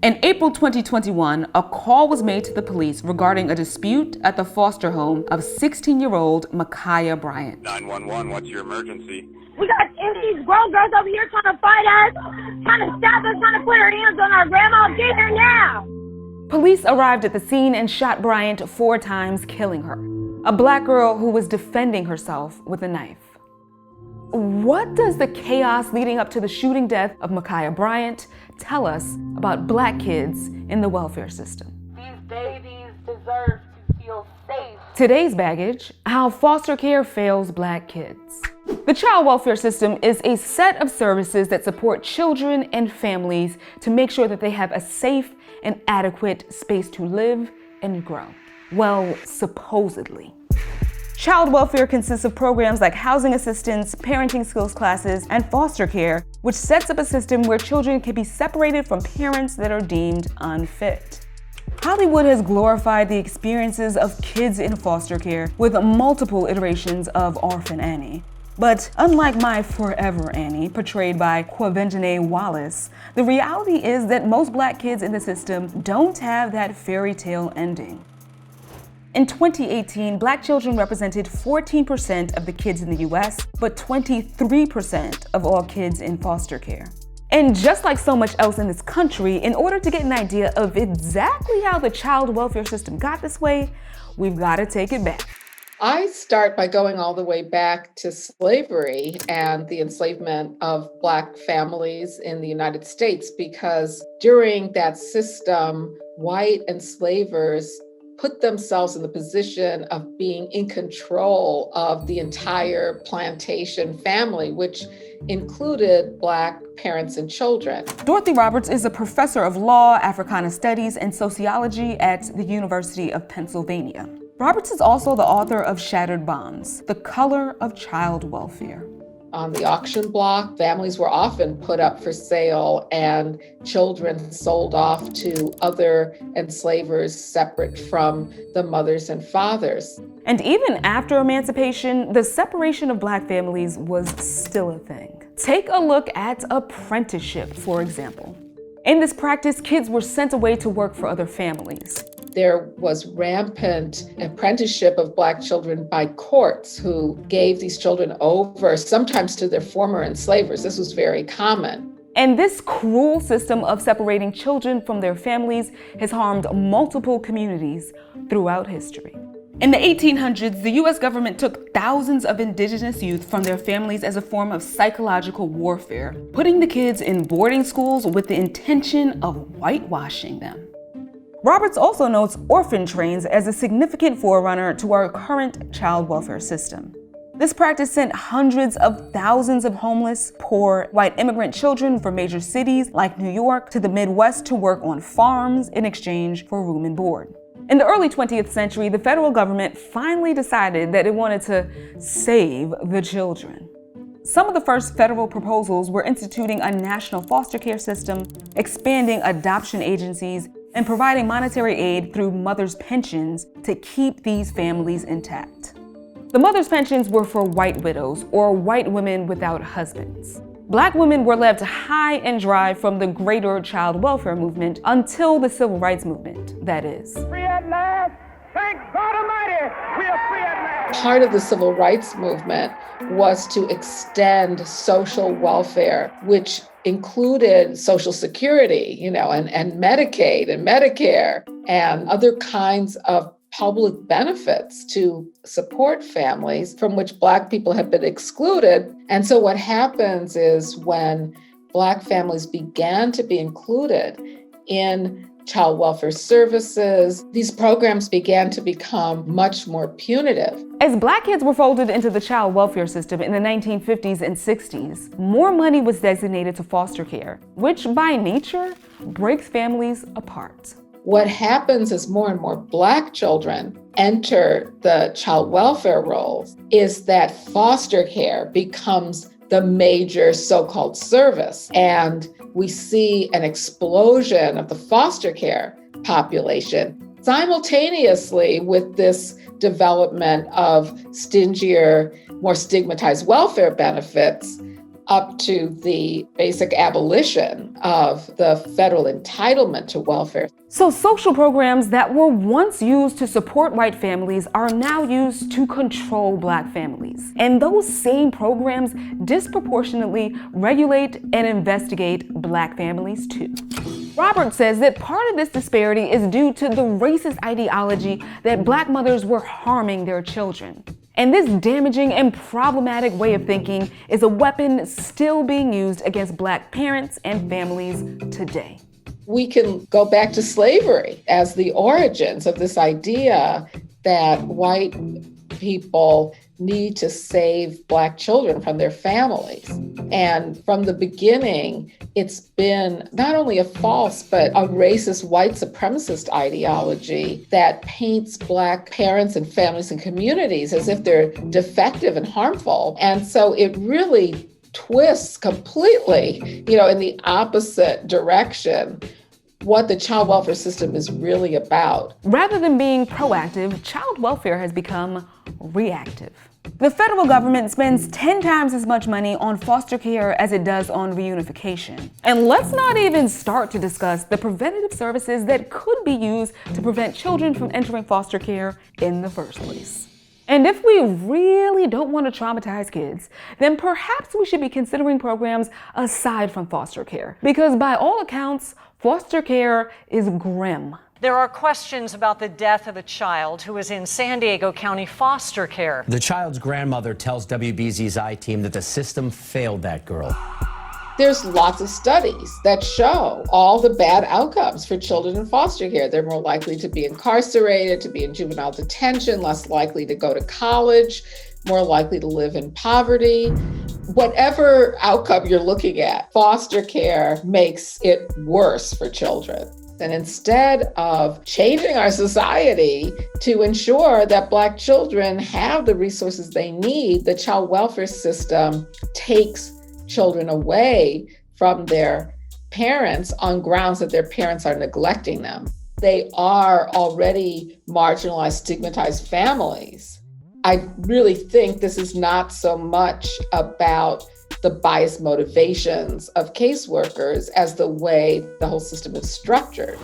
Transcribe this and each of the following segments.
In April 2021, a call was made to the police regarding a dispute at the foster home of 16-year-old Ma'Khia Bryant. 911, what's your emergency? We got these grown girls over here trying to fight us, trying to stab us, trying to put her hands on our grandma. Get here now! Police arrived at the scene and shot Bryant 4 times, killing her. A black girl who was defending herself with a knife. What does the chaos leading up to the shooting death of Ma'Khia Bryant tell us about black kids in the welfare system? These babies deserve to feel safe. Today's baggage, how foster care fails black kids. The child welfare system is a set of services that support children and families to make sure that they have a safe and adequate space to live and grow. Well, supposedly. Child welfare consists of programs like housing assistance, parenting skills classes, and foster care, which sets up a system where children can be separated from parents that are deemed unfit. Hollywood has glorified the experiences of kids in foster care with multiple iterations of Orphan Annie. But unlike My Forever Annie, portrayed by Quvenzhané Wallis, the reality is that most black kids in the system don't have that fairy tale ending. In 2018, black children represented 14% of the kids in the US, but 23% of all kids in foster care. And just like so much else in this country, in order to get an idea of exactly how the child welfare system got this way, we've got to take it back. I start by going all the way back to slavery and the enslavement of Black families in the United States, because during that system, white enslavers put themselves in the position of being in control of the entire plantation family, which included Black parents and children. Dorothy Roberts is a professor of law, Africana studies, and sociology at the University of Pennsylvania. Roberts is also the author of Shattered Bonds, The Color of Child Welfare. On the auction block, families were often put up for sale and children sold off to other enslavers separate from the mothers and fathers. And even after emancipation, the separation of black families was still a thing. Take a look at apprenticeship, for example. In this practice, kids were sent away to work for other families. There was rampant apprenticeship of Black children by courts who gave these children over, sometimes to their former enslavers. This was very common. And this cruel system of separating children from their families has harmed multiple communities throughout history. In the 1800s, the US government took thousands of indigenous youth from their families as a form of psychological warfare, putting the kids in boarding schools with the intention of whitewashing them. Roberts also notes orphan trains as a significant forerunner to our current child welfare system. This practice sent hundreds of thousands of homeless, poor, white immigrant children from major cities like New York to the Midwest to work on farms in exchange for room and board. In the early 20th century, the federal government finally decided that it wanted to save the children. Some of the first federal proposals were instituting a national foster care system, expanding adoption agencies, and providing monetary aid through mothers' pensions to keep these families intact. The mothers' pensions were for white widows or white women without husbands. Black women were left high and dry from the greater child welfare movement until the civil rights movement, that is. Free at last! Thank God Almighty! We are free at last! Part of the civil rights movement was to extend social welfare, which included Social Security, and Medicaid and Medicare and other kinds of public benefits to support families from which Black people have been excluded. And so what happens is when Black families began to be included in child welfare services, these programs began to become much more punitive. As Black kids were folded into the child welfare system in the 1950s and 60s, more money was designated to foster care, which by nature breaks families apart. What happens as more and more Black children enter the child welfare roles is that foster care becomes the major so-called service. And we see an explosion of the foster care population simultaneously with this development of stingier, more stigmatized welfare benefits. up to the basic abolition of the federal entitlement to welfare. So social programs that were once used to support white families are now used to control Black families. And those same programs disproportionately regulate and investigate Black families too. Robert says that part of this disparity is due to the racist ideology that Black mothers were harming their children. And this damaging and problematic way of thinking is a weapon still being used against Black parents and families today. We can go back to slavery as the origins of this idea that white people need to save Black children from their families. And from the beginning, it's been not only a false, but a racist white supremacist ideology that paints Black parents and families and communities as if they're defective and harmful. And so it really twists completely, in the opposite direction what the child welfare system is really about. Rather than being proactive, child welfare has become reactive. The federal government spends 10 times as much money on foster care as it does on reunification. And let's not even start to discuss the preventative services that could be used to prevent children from entering foster care in the first place. And if we really don't want to traumatize kids, then perhaps we should be considering programs aside from foster care. Because by all accounts, foster care is grim. There are questions about the death of a child who is in San Diego County foster care. The child's grandmother tells WBZ's I-Team that the system failed that girl. There's lots of studies that show all the bad outcomes for children in foster care. They're more likely to be incarcerated, to be in juvenile detention, less likely to go to college, more likely to live in poverty. Whatever outcome you're looking at, foster care makes it worse for children. And instead of changing our society to ensure that Black children have the resources they need, the child welfare system takes children away from their parents on grounds that their parents are neglecting them. They are already marginalized, stigmatized families. I really think this is not so much about the biased motivations of caseworkers as the way the whole system is structured.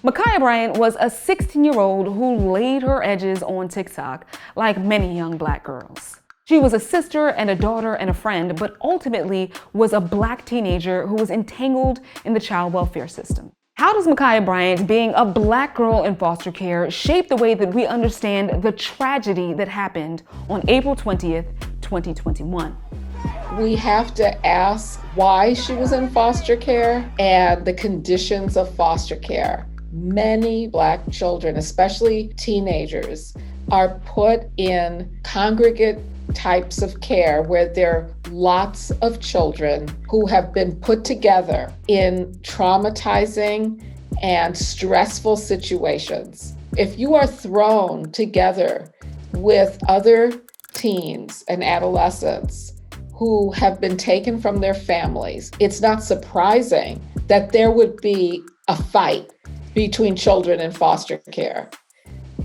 Ma'Khia Bryant was a 16-year-old who laid her edges on TikTok like many young Black girls. She was a sister and a daughter and a friend, but ultimately was a Black teenager who was entangled in the child welfare system. How does Ma'Khia Bryant, being a Black girl in foster care, shape the way that we understand the tragedy that happened on April 20th, 2021? We have to ask why she was in foster care and the conditions of foster care. Many Black children, especially teenagers, are put in congregate types of care where there are lots of children who have been put together in traumatizing and stressful situations. If you are thrown together with other teens and adolescents who have been taken from their families, it's not surprising that there would be a fight between children in foster care.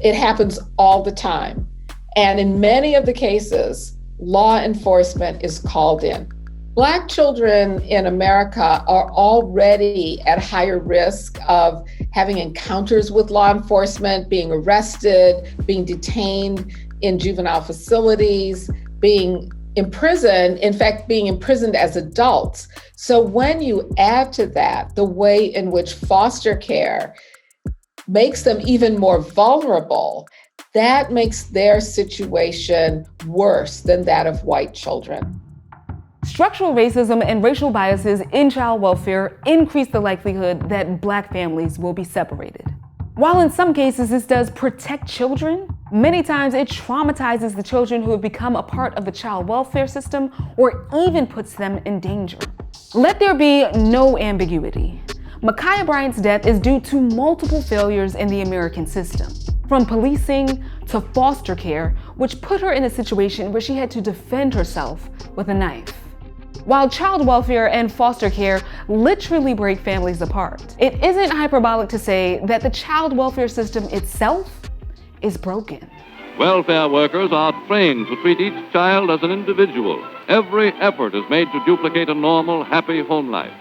It happens all the time. And in many of the cases, law enforcement is called in. Black children in America are already at higher risk of having encounters with law enforcement, being arrested, being detained in juvenile facilities, being imprisoned, in fact, being imprisoned as adults. So when you add to that the way in which foster care makes them even more vulnerable, that makes their situation worse than that of white children. Structural racism and racial biases in child welfare increase the likelihood that Black families will be separated. While in some cases this does protect children, many times it traumatizes the children who have become a part of the child welfare system or even puts them in danger. Let there be no ambiguity. Ma'Khia Bryant's death is due to multiple failures in the American system, from policing to foster care, which put her in a situation where she had to defend herself with a knife. While child welfare and foster care literally break families apart, it isn't hyperbolic to say that the child welfare system itself is broken. Welfare workers are trained to treat each child as an individual Every effort is made to duplicate a normal, happy home life.